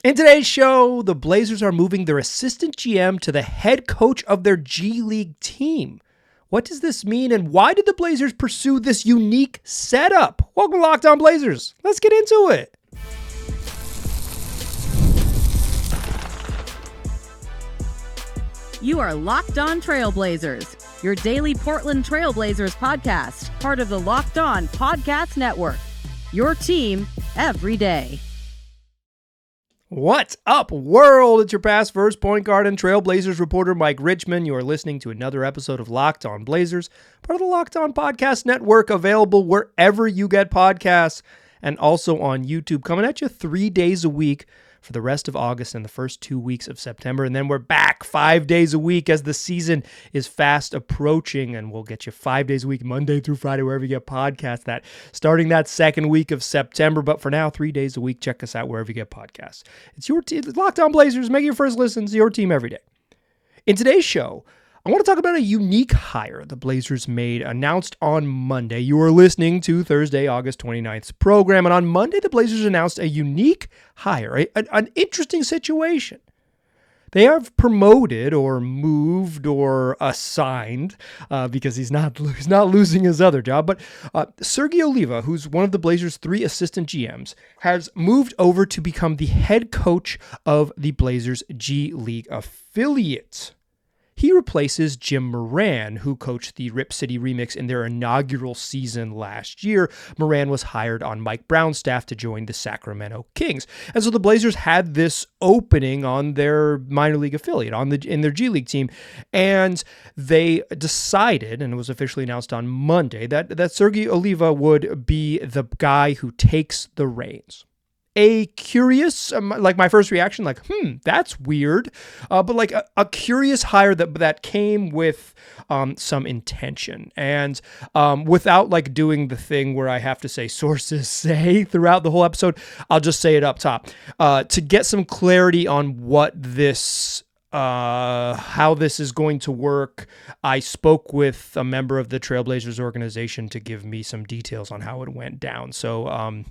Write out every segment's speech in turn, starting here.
In today's show, the Blazers are moving their assistant GM to the head coach of their G League team. What does this mean, and why did the Blazers pursue this unique setup? Welcome to Locked On Blazers. Let's get into it. You are Locked On Trailblazers, your daily Portland Trailblazers podcast, part of the Locked On Podcast Network. Your team every day. What's up, world? It's your past first point guard and Trailblazers reporter, Mike Richmond. You are listening to another episode of Locked On Blazers, part of the Locked On Podcast Network, available wherever you get podcasts and also on YouTube. Coming at you 3 days a week for the rest of August and the first 2 weeks of September. And then we're back 5 days a week as the season is fast approaching. And we'll get you 5 days a week, Monday through Friday, wherever you get podcasts, starting that second week of September. But for now, 3 days a week, check us out wherever you get podcasts. It's your team, Locked On Blazers. Make your first listens, your team every day. In today's show, I want to talk about a unique hire the Blazers made, announced on Monday. You are listening to Thursday, August 29th's program, and on Monday, the Blazers announced a unique hire, an interesting situation. They have promoted or moved or assigned, because he's not losing his other job, but Sergi Oliva, who's one of the Blazers' 3 assistant GMs, has moved over to become the head coach of the Blazers' G League affiliate. He replaces Jim Moran, who coached the Rip City Remix in their inaugural season last year. Moran was hired on Mike Brown's staff to join the Sacramento Kings. And so the Blazers had this opening on their minor league affiliate, in their G League team. And they decided, and it was officially announced on Monday, that Sergi Oliva would be the guy who takes the reins. A curious, like my first reaction, like, that's weird. But like a curious hire that came with some intention. And without like doing the thing where I have to say sources say throughout the whole episode, I'll just say it up top. To get some clarity on what this how this is going to work, I spoke with a member of the Trailblazers organization to give me some details on how it went down. So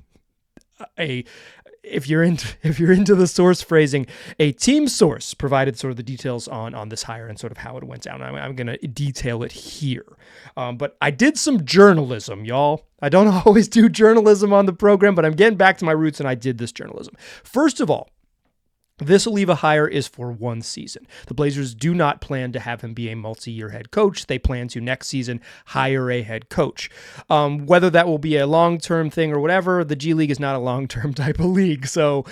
if you're into the source phrasing, a team source provided sort of the details on this hire and sort of how it went down. I'm going to detail it here. But I did some journalism, y'all. I don't always do journalism on the program, but I'm getting back to my roots and I did this journalism. First of all, this Oliva hire is for 1 season. The Blazers do not plan to have him be a multi-year head coach. They plan to next season hire a head coach. Whether that will be a long-term thing or whatever, the G League is not a long-term type of league. So,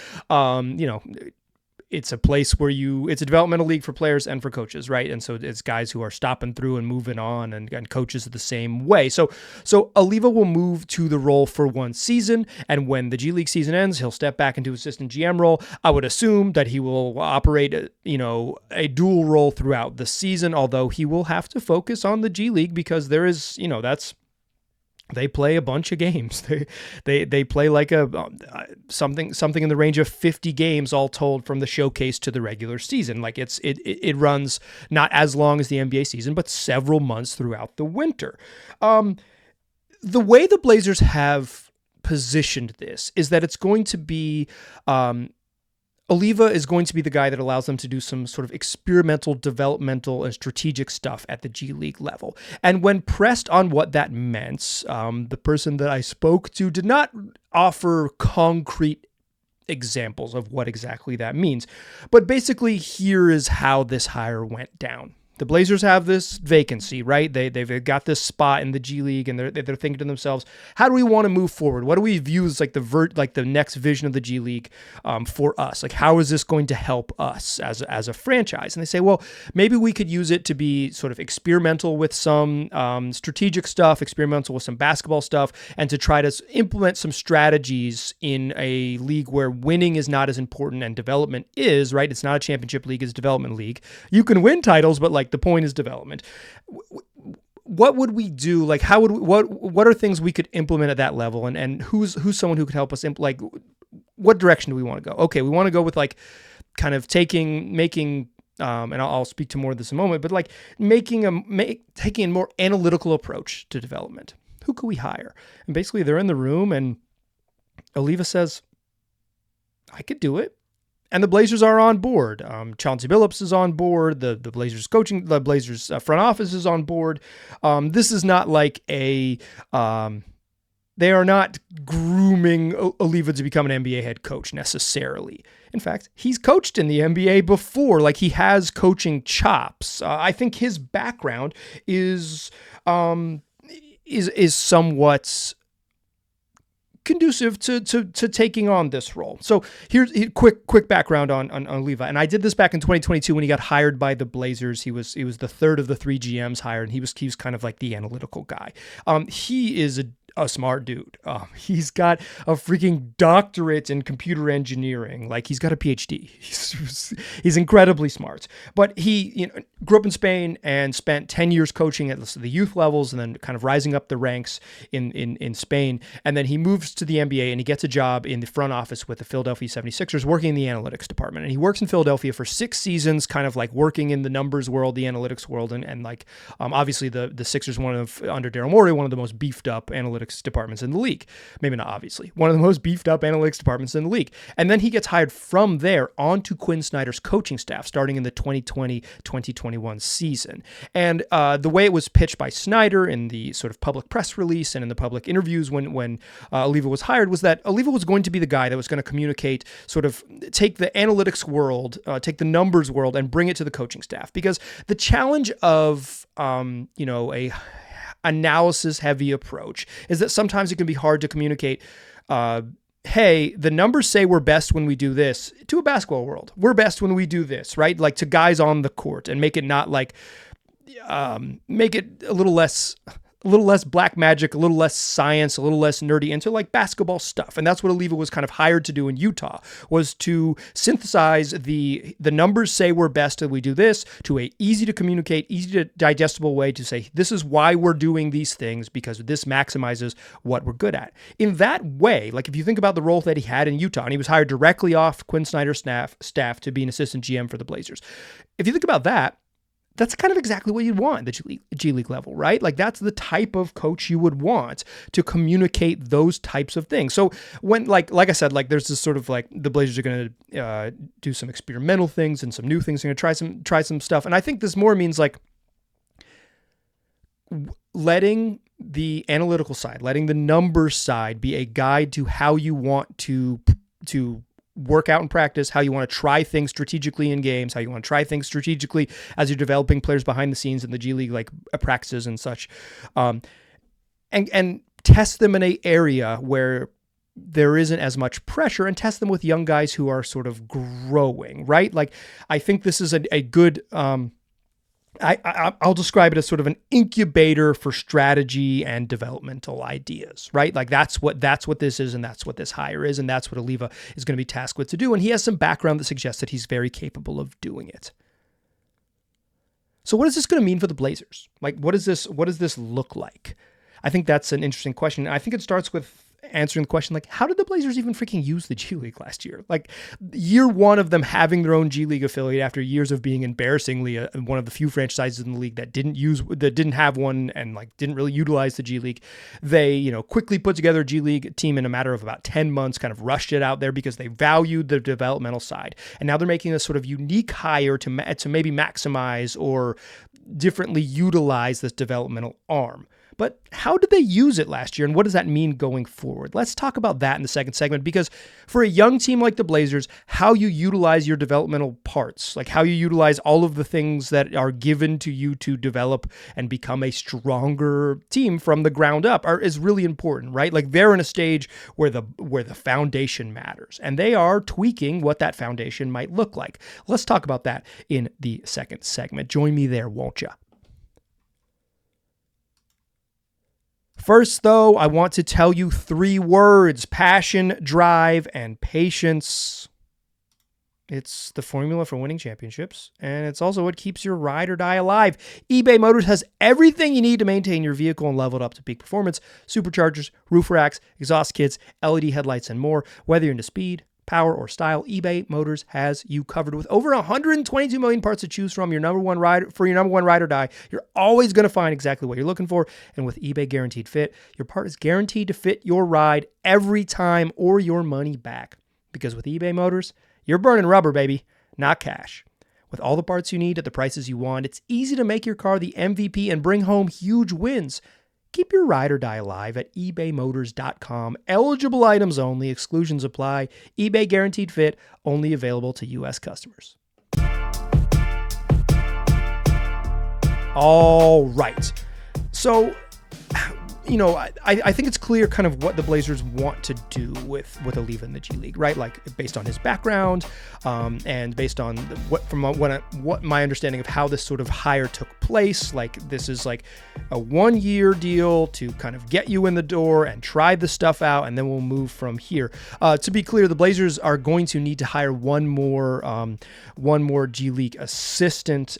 it's a place where it's a developmental league for players and for coaches, right? And so it's guys who are stopping through and moving on, and coaches are the same way. So Oliva will move to the role for 1 season, and when the G League season ends, he'll step back into assistant GM role. I would assume that he will operate, a dual role throughout the season, although he will have to focus on the G League because there is, they play a bunch of games. They play like something in the range of 50 games all told from the showcase to the regular season. Like it runs not as long as the NBA season, but several months throughout the winter. The way the Blazers have positioned this is that it's going to be Oliva is going to be the guy that allows them to do some sort of experimental, developmental, and strategic stuff at the G League level. And when pressed on what that meant, the person that I spoke to did not offer concrete examples of what exactly that means. But basically, here is how this hire went down. The Blazers have this vacancy, right? They've got this spot in the G League, and they're thinking to themselves, how do we want to move forward? What do we view as like the next vision of the G League for us? Like, how is this going to help us as a franchise? And they say, well, maybe we could use it to be sort of experimental with some strategic stuff, experimental with some basketball stuff, and to try to implement some strategies in a league where winning is not as important and development is, right? It's not a championship league, it's a development league. You can win titles, but like the point is development. What would we do? Like, how would what are things we could implement at that level? And who's someone who could help us? Like, what direction do we want to go? Okay, we want to go with like kind of making. And I'll speak to more of this in a moment, but like taking a more analytical approach to development. Who could we hire? And basically, they're in the room, and Oliva says, "I could do it." And the Blazers are on board. Chauncey Billups is on board. The Blazers coaching, the Blazers front office is on board. This is not like they are not grooming Oliva to become an NBA head coach necessarily. In fact, he's coached in the NBA before. Like, he has coaching chops. I think his background is somewhat conducive to taking on this role. So here's quick background on Oliva. And I did this back in 2022 when he got hired by the Blazers. He was the third of the three GMs hired, and he was kind of like the analytical guy. He is a smart dude. He's got a freaking doctorate in computer engineering. Like, he's got a PhD. He's incredibly smart. But he grew up in Spain and spent 10 years coaching at the youth levels and then kind of rising up the ranks in Spain. And then he moves to the NBA and he gets a job in the front office with the Philadelphia 76ers working in the analytics department. And he works in Philadelphia for 6 seasons, kind of like working in the numbers world, the analytics world. And like, obviously the Sixers, under Daryl Morey, one of the most beefed up analytics departments in the league. Maybe not obviously. One of the most beefed up analytics departments in the league. And then he gets hired from there onto Quinn Snyder's coaching staff starting in the 2020-2021 season. And the way it was pitched by Snyder in the sort of public press release and in the public interviews when Oliva was hired was that Oliva was going to be the guy that was going to communicate, sort of take the analytics world, take the numbers world and bring it to the coaching staff. Because the challenge of, a analysis heavy approach is that sometimes it can be hard to communicate, hey, the numbers say we're best when we do this, to a basketball world. We're best when we do this, right? Like, to guys on the court, and make it not like, make it a little less black magic, a little less science, a little less nerdy, into like basketball stuff. And that's what Oliva was kind of hired to do in Utah, was to synthesize the numbers say we're best and we do this to a easy to communicate, easy to digestible way to say, this is why we're doing these things, because this maximizes what we're good at. In that way, like, if you think about the role that he had in Utah, and he was hired directly off Quinn Snyder's staff to be an assistant GM for the Blazers. If you think about that, that's kind of exactly what you'd want at the G League level, right? Like, that's the type of coach you would want to communicate those types of things. So when, like I said, like, there's this sort of like, the Blazers are going to do some experimental things and some new things. They're going to try some stuff. And I think this more means like letting the analytical side, letting the numbers side be a guide to how you want to work out in practice, how you want to try things strategically in games, how you want to try things strategically as you're developing players behind the scenes in the G League, like practices and such, and test them in an area where there isn't as much pressure, and test them with young guys who are sort of growing, right? Like, I think this is a good, I'll describe it as sort of an incubator for strategy and developmental ideas, right? Like, that's what this is, and that's what this hire is, and that's what Oliva is going to be tasked with to do. And he has some background that suggests that he's very capable of doing it. So what is this going to mean for the Blazers? Like, what does this look like? I think that's an interesting question. I think it starts with answering the question, like, how did the Blazers even freaking use the G League last year? Like, year one of them having their own G League affiliate after years of being embarrassingly one of the few franchises in the league that didn't have one and like didn't really utilize the G League. They, quickly put together a G League team in a matter of about 10 months, kind of rushed it out there because they valued the developmental side. And now they're making a sort of unique hire to maybe maximize or differently utilize this developmental arm. But how did they use it last year, and what does that mean going forward? Let's talk about that in the second segment, because for a young team like the Blazers, how you utilize your developmental parts, like how you utilize all of the things that are given to you to develop and become a stronger team from the ground up, is really important, right? Like, they're in a stage where the foundation matters, and they are tweaking what that foundation might look like. Let's talk about that in the second segment. Join me there, won't you? First, though, I want to tell you 3 words: passion, drive, and patience. It's the formula for winning championships, and it's also what keeps your ride or die alive. eBay Motors has everything you need to maintain your vehicle and level it up to peak performance: superchargers, roof racks, exhaust kits, LED headlights, and more. Whether you're into speed, power, or style, eBay Motors has you covered. With over 122 million parts to choose from, your number one ride or die, you're always going to find exactly what you're looking for. And with eBay Guaranteed Fit, your part is guaranteed to fit your ride every time or your money back. Because with eBay Motors, You're burning rubber, baby, not cash. With all the parts you need at the prices you want, it's easy to make your car the MVP and bring home huge wins. Keep your ride or die alive at ebaymotors.com. Eligible items only. Exclusions apply. eBay guaranteed fit. Only available to U.S. customers. All right. So, I think it's clear kind of what the Blazers want to do with Oliva in the G League, right? Like based on his background, and based on what my understanding of how this sort of hire took place. Like this is like a 1-year deal to kind of get you in the door and try the stuff out, and then we'll move from here. To be clear, the Blazers are going to need to hire one more G League assistant.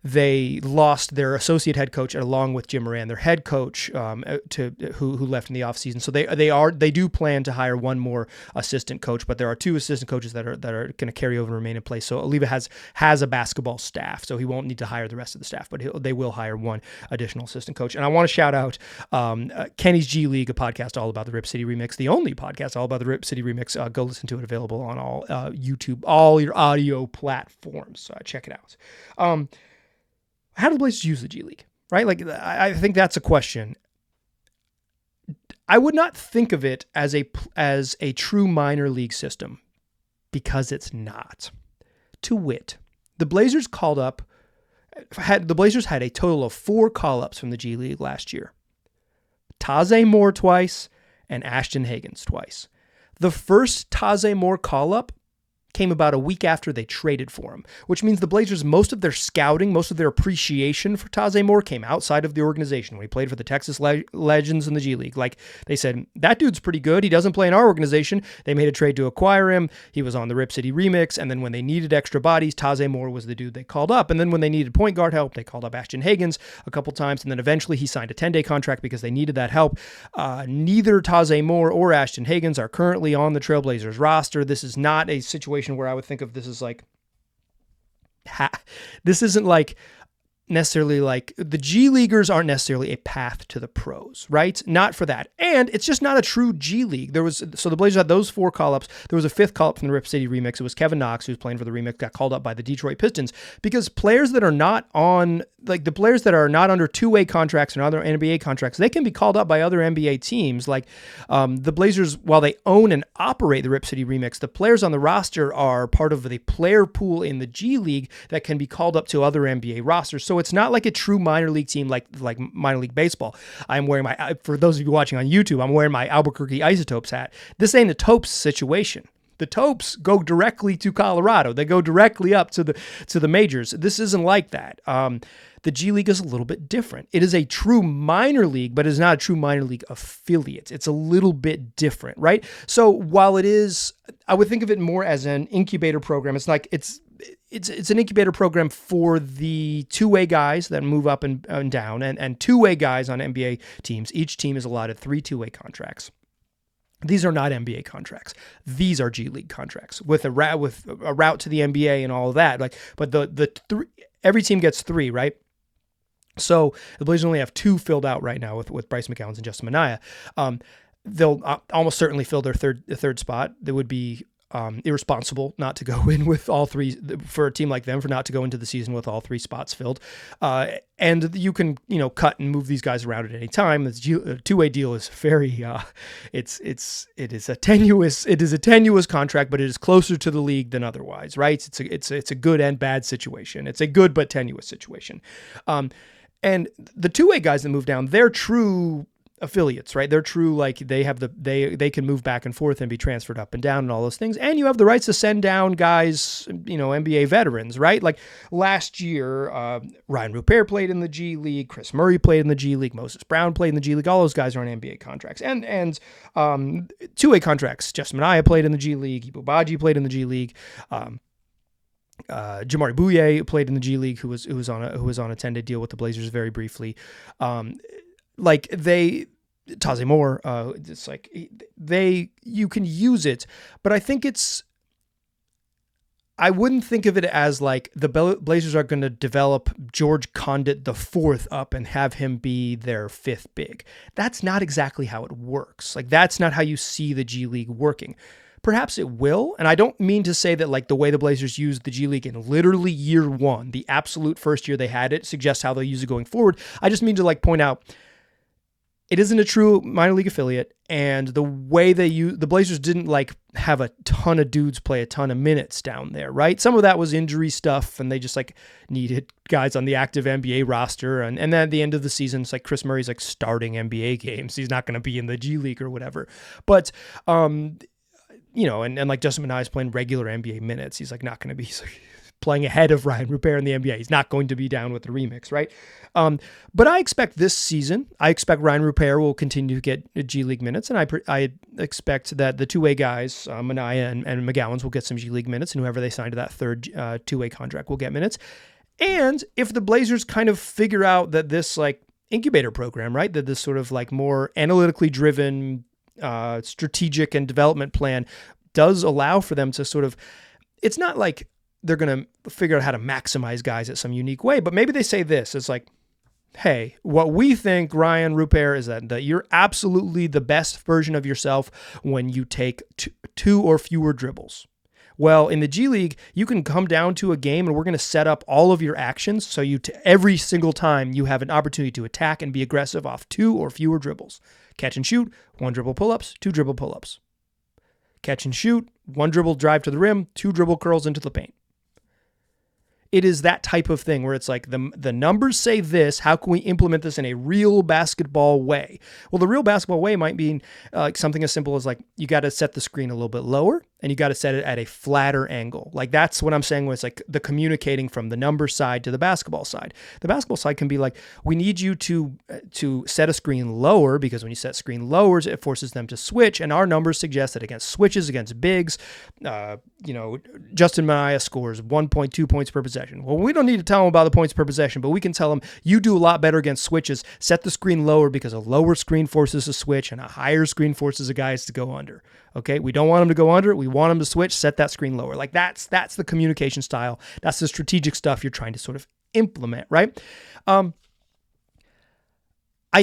They lost their associate head coach along with Jim Moran, their head coach, who left in the offseason. So they do plan to hire one more assistant coach, but there are 2 assistant coaches that are going to carry over and remain in place. So Oliva has a basketball staff, so he won't need to hire the rest of the staff, but they will hire one additional assistant coach. And I want to shout out Kenny's G League, a podcast all about the Rip City Remix, the only podcast all about the Rip City Remix. Go listen to it, available on all YouTube, all your audio platforms. So check it out. How do the Blazers use the G League? Right? Like I think that's a question. I would not think of it as a true minor league system, because it's not. To wit, the Blazers had a total of 4 call-ups from the G League last year. Taze Moore twice and Ashton Higgins twice. The first Taze Moore call-up came about a week after they traded for him, which means the Blazers, most of their scouting, most of their appreciation for Taze Moore came outside of the organization when he played for the Texas Legends in the G League. Like they said, that dude's pretty good. He doesn't play in our organization. They made a trade to acquire him. He was on the Rip City Remix. And then when they needed extra bodies, Taze Moore was the dude they called up. And then when they needed point guard help, they called up Ashton Higgins a couple times. And then eventually he signed a 10-day contract because they needed that help. Neither Taze Moore or Ashton Higgins are currently on the Trailblazers roster. This is not a situation where I would think of this as like, this isn't like necessarily like the G Leaguers aren't necessarily a path to the pros, right? Not for that. And it's just not a true G League. So the Blazers had those 4 call-ups. There was a 5th call-up from the Rip City Remix. It was Kevin Knox, who was playing for the Remix, got called up by the Detroit Pistons, because players that are not on, like the players that are not under 2-way contracts and other NBA contracts, they can be called up by other NBA teams. Like the Blazers, while they own and operate the Rip City Remix, the players on the roster are part of the player pool in the G League that can be called up to other NBA rosters. So it's not like a true minor league team like minor league baseball. I'm wearing for those of you watching on YouTube, I'm wearing my Albuquerque Isotopes hat. This ain't a Topes situation. The Topes go directly to Colorado. They go directly up to the majors. This isn't like that. The G League is a little bit different. It is a true minor league, but it's not a true minor league affiliate. It's a little bit different, right? So while it is, I would think of it more as an incubator program. It's like it's an incubator program for the 2-way guys that move up and down, and 2-way guys on NBA teams. Each team is allotted 3 2-way contracts. These are not NBA contracts. These are G League contracts with a route to the NBA and all of that. Like, but every team gets 3, right? So the Blazers only have 2 filled out right now with Bryce McCollins and Justin Minaya. They'll almost certainly fill their third spot. They would be irresponsible not to go in with all 3 for a team like them, for not to go into the season with all 3 spots filled. And you can, cut and move these guys around at any time. The 2-way deal is very, it is a tenuous contract, but it is closer to the league than otherwise, right? It's a good and bad situation. It's a good but tenuous situation. And the 2-way guys that move down, they're true affiliates, right? They're true, like they can move back and forth and be transferred up and down and all those things. And you have the rights to send down guys, NBA veterans, right? Like last year, Ryan Rupert played in the G League, Chris Murray played in the G League, Moses Brown played in the G League. All those guys are on NBA contracts and 2-way contracts. Justin Minaya played in the G League. Ibu Baji played in the G League. Jamari Bouye played in the G League, who was on a 10-day deal with the Blazers very briefly. Taze Moore, it's like you can use it, but I think I wouldn't think of it as like the Blazers are going to develop George Condit IV up and have him be their 5th big. That's not exactly how it works. Like that's not how you see the G League working. Perhaps it will. And I don't mean to say that like the way the Blazers used the G League in literally year one, the absolute first year they had it, suggests how they'll use it going forward. I just mean to like point out it isn't a true minor league affiliate, and the way they use the Blazers didn't like have a ton of dudes play a ton of minutes down there, right? Some of that was injury stuff, and they just like needed guys on the active NBA roster. And then at the end of the season, it's like Chris Murray's like starting NBA games. He's not going to be in the G League or whatever. But and like Justin Minaj is playing regular NBA minutes. He's like not going to be playing ahead of Ryan Rupert in the NBA. He's not going to be down with the remix, right? But I expect this season, Ryan Rupert will continue to get G League minutes, and I expect that the two-way guys, Minaya and McGowan's, will get some G League minutes, and whoever they sign to that third two-way contract will get minutes. And if the Blazers kind of figure out that this like incubator program, right, that this sort of like more analytically driven strategic and development plan does allow for them to sort of, it's not like they're going to figure out how to maximize guys at some unique way, but maybe they say this, it's like, hey, what we think, Ryan Rupert, is that you're absolutely the best version of yourself when you take two or fewer dribbles. Well, in the G League, you can come down to a game and we're going to set up all of your actions so every single time you have an opportunity to attack and be aggressive off 2 or fewer dribbles. Catch and shoot, 1 dribble pull-ups, 2 dribble pull-ups. Catch and shoot, 1 dribble drive to the rim, 2 dribble curls into the paint. It is that type of thing where it's like the numbers say this, how can we implement this in a real basketball way? Well, the real basketball way might mean like something as simple as like you got to set the screen a little bit lower and you got to set it at a flatter angle. Like that's what I'm saying when it's like the communicating from the number side to the basketball side. The basketball side can be like, we need you to set a screen lower because when you set screen lowers, it forces them to switch. And our numbers suggest that against switches, against bigs, Justin Minaya scores 1.2 points per possession. Well, we don't need to tell them about the points per possession, but we can tell them you do a lot better against switches. Set the screen lower because a lower screen forces a switch and a higher screen forces a guys to go under. Okay, we don't want them to go under. We want them to switch. Set that screen lower. Like that's the communication style. That's the strategic stuff you're trying to sort of implement, right? I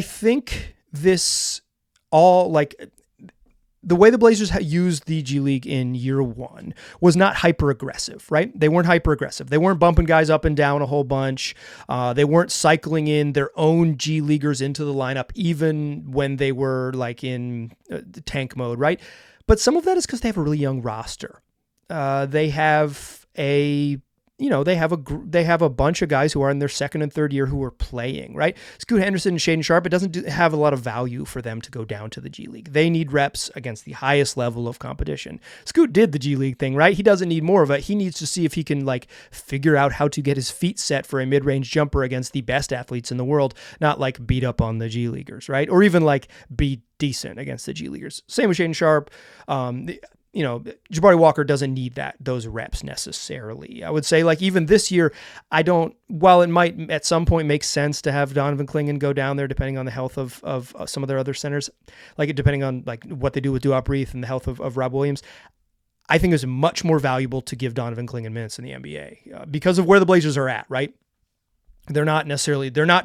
think this all like the way the Blazers used the G League in year one was not hyper aggressive, right? They weren't hyper aggressive. They weren't bumping guys up and down a whole bunch. They weren't cycling in their own G Leaguers into the lineup, even when they were like in tank mode, right? But some of that is because they have a really young roster. They have a bunch of guys who are in their second and third year who are playing, right? Scoot Henderson and Shaedon Sharpe, it doesn't have a lot of value for them to go down to the G League. They need reps against the highest level of competition. Scoot did the G League thing, right? He doesn't need more of it. He needs to see if he can like figure out how to get his feet set for a mid-range jumper against the best athletes in the world, not like beat up on the G Leaguers, right? Or even like be decent against the G Leaguers. Same with Shaedon Sharpe. Jabari Walker doesn't need those reps necessarily. I would say like even this year, while it might at some point make sense to have Donovan Clingan go down there, depending on the health of some of their other centers, like depending on like what they do with Duop Reith and the health of Rob Williams, I think it's much more valuable to give Donovan Clingan minutes in the NBA because of where the Blazers are at, right? They're not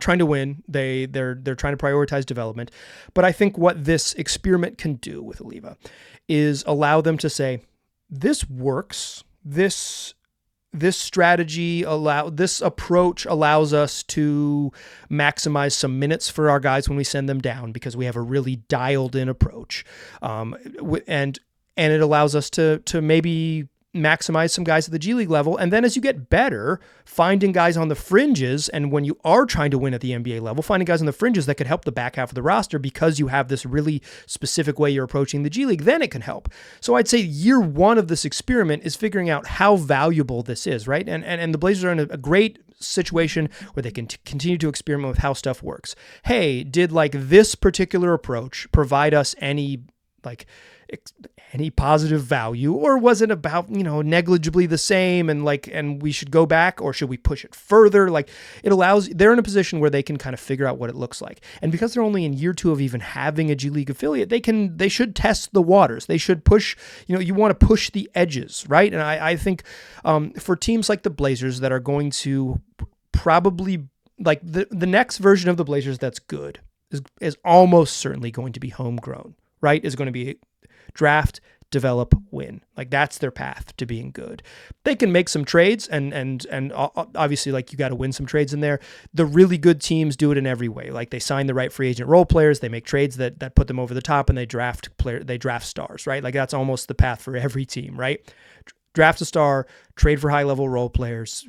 trying to win. They're trying to prioritize development. But I think what this experiment can do with Oliva is allow them to say, this works. This strategy this approach allows us to maximize some minutes for our guys when we send them down because we have a really dialed in approach. And it allows us to maybe maximize some guys at the G League level. And then as you get better, finding guys on the fringes, and when you are trying to win at the NBA level, finding guys on the fringes that could help the back half of the roster because you have this really specific way you're approaching the G League, then it can help. So I'd say year one of this experiment is figuring out how valuable this is, right? And the Blazers are in a great situation where they can continue to experiment with how stuff works. Hey, did like this particular approach provide us any positive value, or was it about, negligibly the same and we should go back, or should we push it further? Like they're in a position where they can kind of figure out what it looks like. And because they're only in year two of even having a G League affiliate, they should test the waters. They should push, you want to push the edges, right? And I think for teams like the Blazers that are going to probably like the next version of the Blazers that's good is almost certainly going to be homegrown, right? Is going to be draft, develop, win. Like that's their path to being good. They can make some trades and obviously like you got to win some trades in there. The really good teams do it in every way. Like they sign the right free agent role players, they make trades that put them over the top, and they draft stars, right? Like that's almost the path for every team, right? Draft a star, trade for high level role players,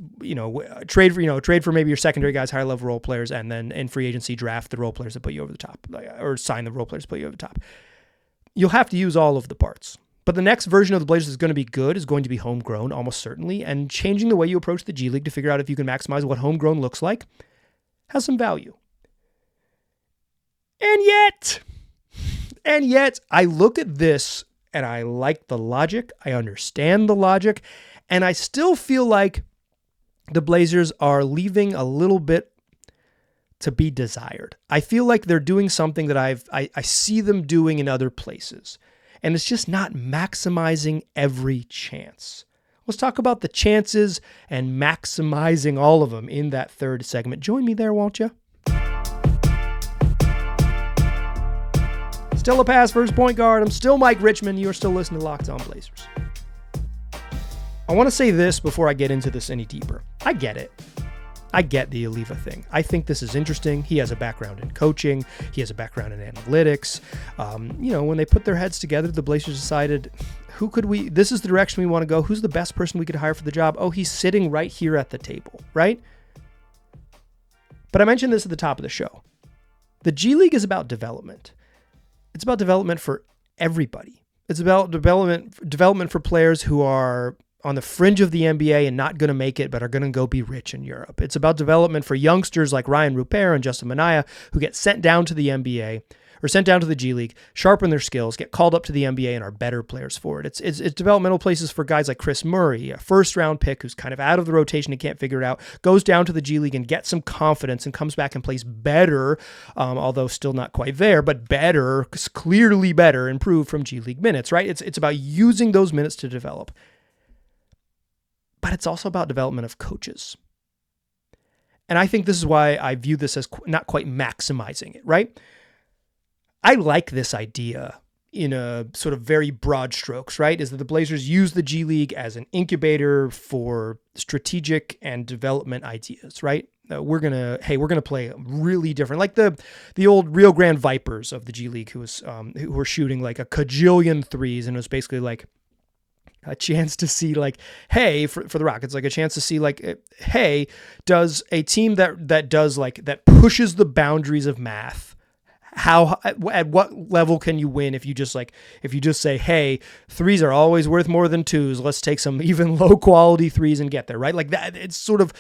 trade for maybe your secondary guys, high level role players, and then in free agency draft the role players that put you over the top, or sign the role players that put you over the top. You'll have to use all of the parts. But the next version of the Blazers is going to be good, is going to be homegrown, almost certainly, and changing the way you approach the G League to figure out if you can maximize what homegrown looks like has some value. And yet, I look at this and I like the logic, I understand the logic, and I still feel like the Blazers are leaving a little bit to be desired. I feel like they're doing something that I see them doing in other places, and it's just not maximizing every chance. Let's talk about the chances and maximizing all of them in that third segment. Join me there, won't you? Still a pass first point guard. I'm still Mike Richmond. You're still listening to Locked On Blazers. I want to say this before I get into this any deeper. I get it. I get the Oliva thing. I think this is interesting. He has a background in coaching. He has a background in analytics. When they put their heads together, the Blazers decided, this is the direction we want to go. Who's the best person we could hire for the job? Oh, he's sitting right here at the table, right? But I mentioned this at the top of the show. The G League is about development. It's about development for everybody. It's about development for players who are on the fringe of the NBA and not going to make it, but are going to go be rich in Europe. It's about development for youngsters like Ryan Rupert and Justin Minaya, who get sent down to the NBA or sent down to the G League, sharpen their skills, get called up to the NBA, and are better players for it. It's developmental places for guys like Chris Murray, a first-round pick who's kind of out of the rotation and can't figure it out, goes down to the G League and gets some confidence and comes back and plays better, although still not quite there, but better, clearly better, improved from G League minutes, right? It's about using those minutes to develop. But it's also about development of coaches. And I think this is why I view this as not quite maximizing it, right? I like this idea in a sort of very broad strokes, right? Is that the Blazers use the G League as an incubator for strategic and development ideas, right? We're gonna play really different, like the old Rio Grande Vipers of the G League, who were shooting like a cajillion threes, and it was basically like a chance to see like, hey, for the Rockets, like a chance to see like, hey, does a team that pushes the boundaries of math, at what level can you win if you just say, hey, threes are always worth more than twos. Let's take some even low quality threes and get there, right? Like that. It's sort of,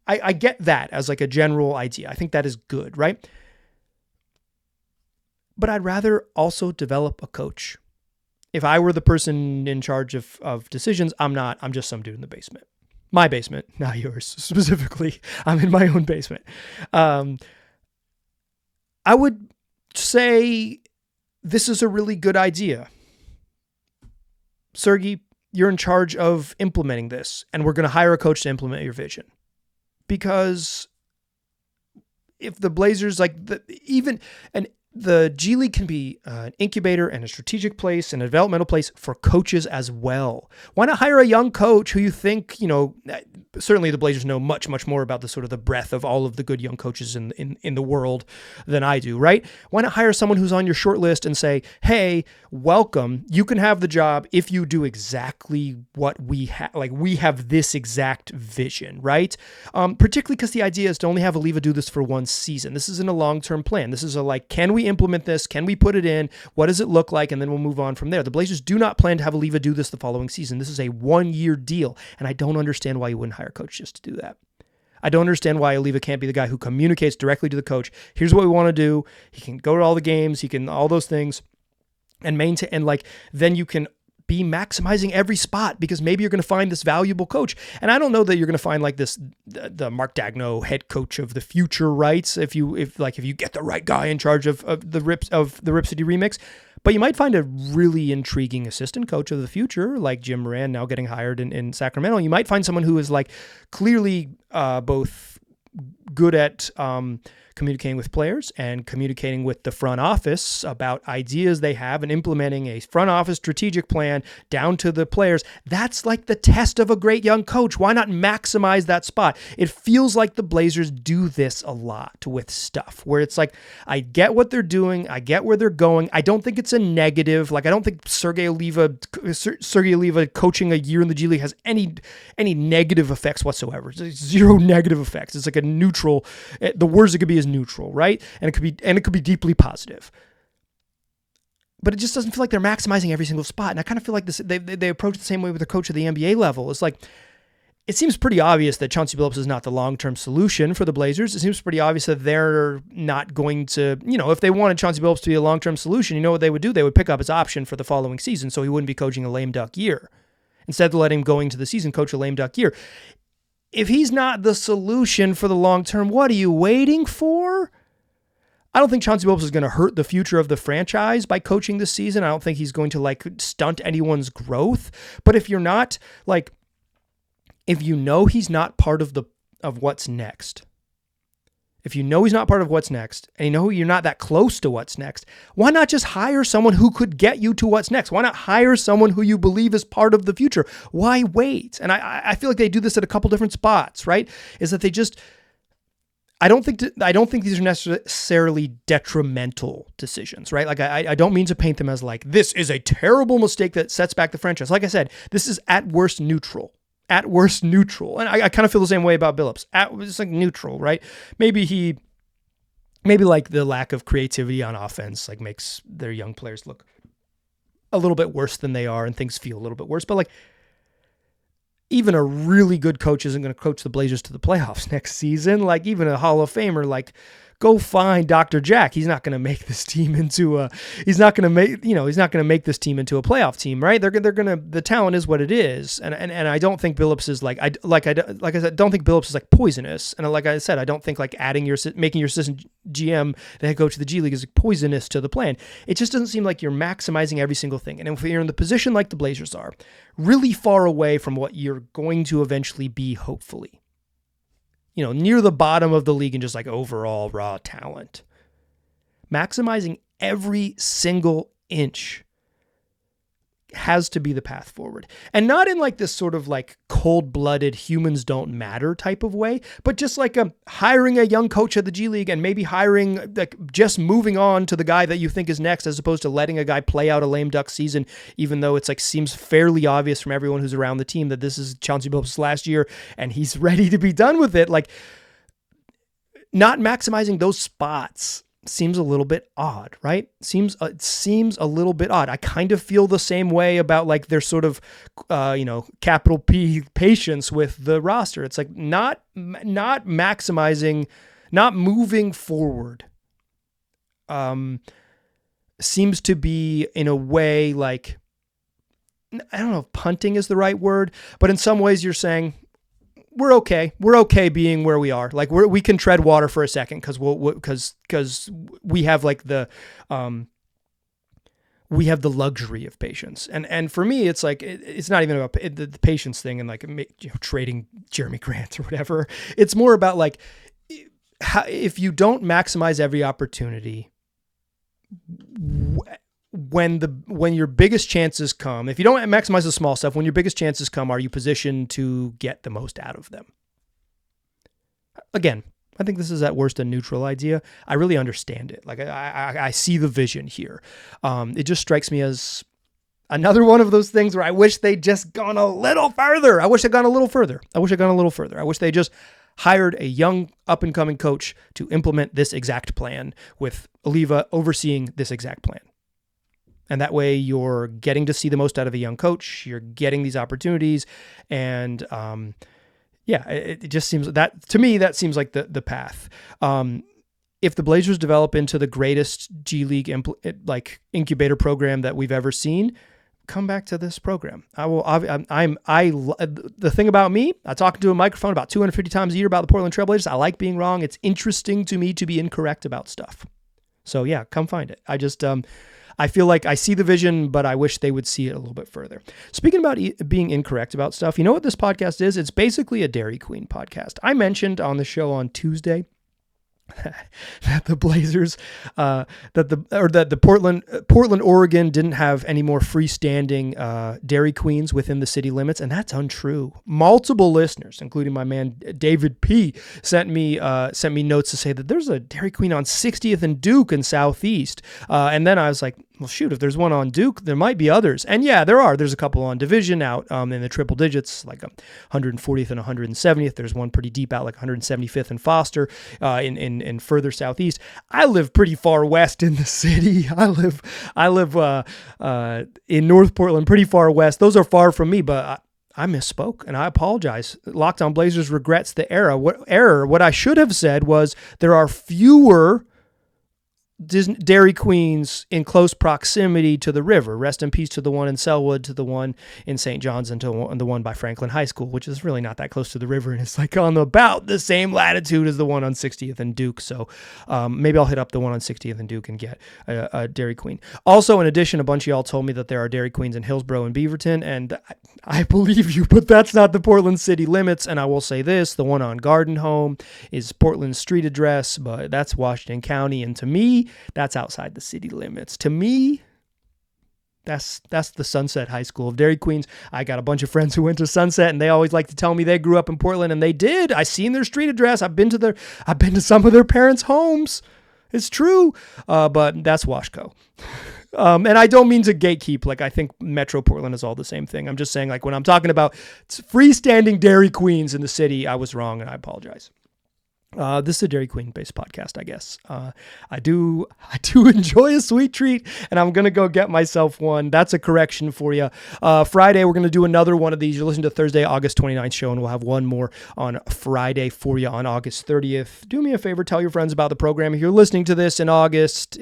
I get that as like a general idea. I think that is good, right? But I'd rather also develop a coach. If I were the person in charge of decisions, I'm not. I'm just some dude in the basement. My basement, not yours specifically. I'm in my own basement. I would say this is a really good idea. Sergi, you're in charge of implementing this, and we're going to hire a coach to implement your vision. Because if the Blazers, the G League can be an incubator and a strategic place and a developmental place for coaches as well. Why not hire a young coach who you think, certainly the Blazers know much, much more about the sort of the breadth of all of the good young coaches in the world than I do, right? Why not hire someone who's on your short list and say, hey, welcome, you can have the job if you do exactly what we have. Like we have this exact vision, right? Particularly because the idea is to only have Oliva do this for one season. This isn't a long-term plan. This is can we implement this? Can we put it in? What does it look like? And then we'll move on from there. The Blazers do not plan to have Oliva do this the following season. This is a 1-year deal, and I don't understand why you wouldn't hire a coach just to do that. I don't understand why Oliva can't be the guy who communicates directly to the coach. Here's what we want to do. He can go to all the games. He can all those things and maintain, and then you can be maximizing every spot, because maybe you're going to find this valuable coach. And I don't know that you're going to find the Mark Dagno head coach of the future, right? If you get the right guy in charge of the Ripsody remix, but you might find a really intriguing assistant coach of the future, like Jim Moran now getting hired in Sacramento. You might find someone who is clearly both good at communicating with players and communicating with the front office about ideas they have and implementing a front office strategic plan down to the players. That's like the test of a great young coach. Why not maximize that spot? It feels like the Blazers do this a lot with stuff where it's like, I get what they're doing. I get where they're going. I don't think it's a negative. Like, I don't think Sergi Oliva coaching a year in the G League has any negative effects whatsoever. Zero negative effects. It's like a neutral. The worst it could be is neutral, right? And it could be deeply positive. But it just doesn't feel like they're maximizing every single spot. And I kind of feel like this. They approach it the same way with their coach at the NBA level. It's like, it seems pretty obvious that Chauncey Billups is not the long-term solution for the Blazers. It seems pretty obvious that they're not going to, if they wanted Chauncey Billups to be a long-term solution, you know what they would do? They would pick up his option for the following season, so he wouldn't be coaching a lame duck year. Instead of letting him going into the season coach a lame duck year. If he's not the solution for the long term, what are you waiting for? I don't think Chauncey Billups is going to hurt the future of the franchise by coaching this season. I don't think he's going to stunt anyone's growth. But if you're not if you know he's not part of what's next, if you know he's not part of what's next, and you know you're not that close to what's next, why not just hire someone who could get you to what's next? Why not hire someone who you believe is part of the future? Why wait? And I feel like they do this at a couple different spots, right? Is that they just, I don't think these are necessarily detrimental decisions, right? Like, I don't mean to paint them as like, this is a terrible mistake that sets back the franchise. Like I said, this is at worst neutral. At worst neutral. And I kind of feel the same way about Billups. It's like neutral, right? Maybe like the lack of creativity on offense like makes their young players look a little bit worse than they are and things feel a little bit worse. But like, even a really good coach isn't going to coach the Blazers to the playoffs next season. Like, even a Hall of Famer, like, go find Dr. Jack. He's not going to make this team into a playoff team, right? The talent is what it is. And I don't think Billups is like I said, don't think Billups is like poisonous. And like I said, I don't think like making your assistant GM the head coach of the G League is poisonous to the plan. It just doesn't seem like you're maximizing every single thing. And if you're in the position like the Blazers are, really far away from what you're going to eventually be, hopefully, near the bottom of the league and just like overall raw talent, maximizing every single inch has to be the path forward. And not in like this sort of like cold-blooded humans don't matter type of way, but just like hiring a young coach of the G League and maybe hiring, like, just moving on to the guy that you think is next, as opposed to letting a guy play out a lame duck season, even though it's like seems fairly obvious from everyone who's around the team that this is Chauncey Billups' last year and he's ready to be done with it. Like, not maximizing those spots seems a little bit odd, right? It seems a little bit odd. I kind of feel the same way about like their sort of, capital P patience with the roster. It's like not maximizing, not moving forward. Seems to be in a way like, I don't know if punting is the right word, but in some ways you're saying, we're okay. We're okay being where we are. Like, we can tread water for a second because we have like we have the luxury of patience. And for me, it's like, it's not even about the patience thing and like, trading Jeremy Grant or whatever. It's more about like, if you don't maximize every opportunity, when your biggest chances come, if you don't maximize the small stuff, when your biggest chances come, are you positioned to get the most out of them? Again, I think this is at worst a neutral idea. I really understand it. Like, I see the vision here. It just strikes me as another one of those things where I wish they'd just gone a little further. I wish they'd just hired a young up-and-coming coach to implement this exact plan, with Oliva overseeing this exact plan. And that way you're getting to see the most out of a young coach. You're getting these opportunities. And it just seems that, to me, that seems like the path. If the Blazers develop into the greatest G League incubator program that we've ever seen, come back to this program. The thing about me, I talk to a microphone about 250 times a year about the Portland Trail Blazers. I like being wrong. It's interesting to me to be incorrect about stuff. So yeah, come find it. I feel like I see the vision, but I wish they would see it a little bit further. Speaking about being incorrect about stuff, you know what this podcast is? It's basically a Dairy Queen podcast. I mentioned on the show on Tuesday that the Blazers, that the Portland, Oregon didn't have any more freestanding Dairy Queens within the city limits, and that's untrue. Multiple listeners, including my man David P, sent me notes to say that there's a Dairy Queen on 60th and Duke in Southeast, and then I was like, well, shoot, if there's one on Duke, there might be others. And yeah, there are. There's a couple on Division out in the triple digits, like 140th and 170th. There's one pretty deep out, like 175th and Foster in further southeast. I live pretty far west in the city. I live in North Portland, pretty far west. Those are far from me, but I misspoke, and I apologize. Locked On Blazers regrets the error. What I should have said was there are fewer Dairy Queens in close proximity to the river. Rest in peace to the one in Selwood, to the one in St. John's, and to the one by Franklin High School, which is really not that close to the river, and it's like on about the same latitude as the one on 60th and Duke. So maybe I'll hit up the one on 60th and Duke and get a Dairy Queen. Also, in addition, a bunch of y'all told me that there are Dairy Queens in Hillsborough and Beaverton, and I believe you, but that's not the Portland city limits. And I will say this, the one on Garden Home is Portland's street address, but that's Washington County, and to me, that's outside the city limits. To me, that's the Sunset High School of Dairy Queens. I got a bunch of friends who went to Sunset, and they always like to tell me they grew up in Portland, and they did. I seen their street address. I've been to some of their parents' homes. It's true, but that's Washco. And I don't mean to gatekeep. Like, I think Metro Portland is all the same thing. I'm just saying, like, when I'm talking about freestanding Dairy Queens in the city, I was wrong, and I apologize. This is a Dairy Queen based podcast, I guess. I do enjoy a sweet treat, and I'm going to go get myself one. That's a correction for you. Friday, we're going to do another one of these. You listen to Thursday, August 29th show, and we'll have one more on Friday for you on August 30th. Do me a favor, tell your friends about the program. If you're listening to this in August,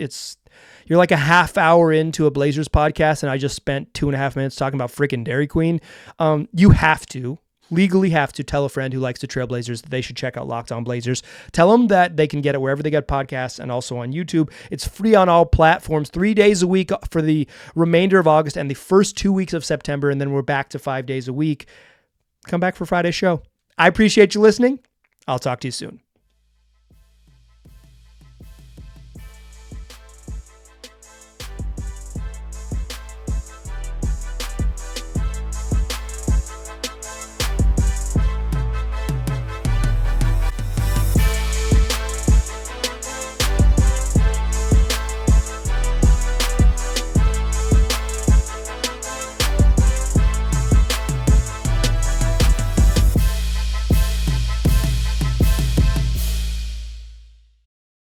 you're like a half hour into a Blazers podcast, and I just spent 2.5 minutes talking about freaking Dairy Queen. You legally have to tell a friend who likes the Trailblazers that they should check out Locked On Blazers. Tell them that they can get it wherever they get podcasts and also on YouTube. It's free on all platforms, 3 days a week for the remainder of August and the first 2 weeks of September, and then we're back to 5 days a week. Come back for Friday's show. I appreciate you listening. I'll talk to you soon.